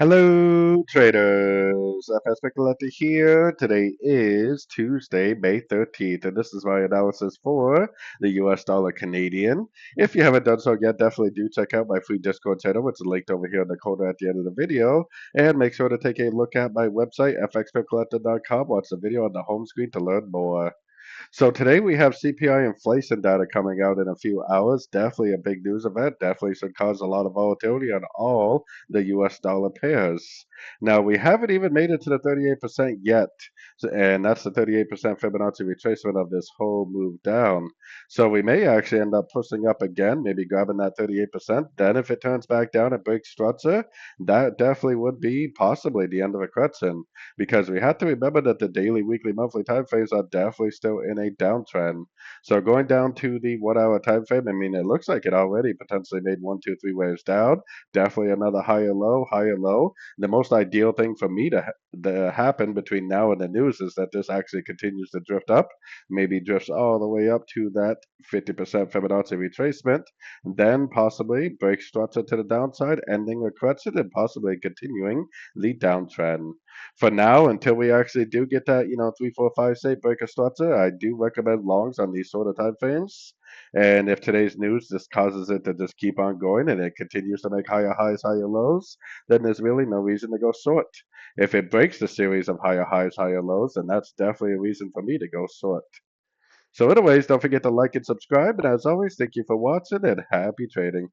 Hello, traders. FX Pip Collector here. Today is Tuesday, May 13th, and this is my analysis for the US dollar Canadian. If you haven't done so yet, definitely do check out my free Discord channel, which is linked over here in the corner at the end of the video. And make sure to take a look at my website, fxpipcollector.com. Watch the video on the home screen to learn more. So today we have CPI inflation data coming out in a few hours. Definitely a big news event. Definitely should cause a lot of volatility on all the US dollar pairs. Now we haven't even made it to the 38% yet. And that's the 38% Fibonacci retracement of this whole move down. So we may actually end up pushing up again, maybe grabbing that 38%. Then if it turns back down and breaks structure, that definitely would be possibly the end of a correction because we have to remember that the daily, weekly, monthly time frames are definitely still in a downtrend. So going down to the 1 hour time frame, I mean, it looks like it already potentially made one, two, three waves down. Definitely another higher low, higher low. The most ideal thing for me to happen between now and the news is that this actually continues to drift up, maybe drifts all the way up to that 50% Fibonacci retracement, then possibly breaks structure to the downside, ending a correction and possibly continuing the downtrend. For now, until we actually do get that, 3, 4, 5 state breaker structure, I do recommend longs on these sort of time frames. And if today's news just causes it to just keep on going and it continues to make higher highs, higher lows, then there's really no reason to go short. If it breaks the series of higher highs, higher lows, then that's definitely a reason for me to go short. So anyways, don't forget to like and subscribe. And as always, thank you for watching and happy trading.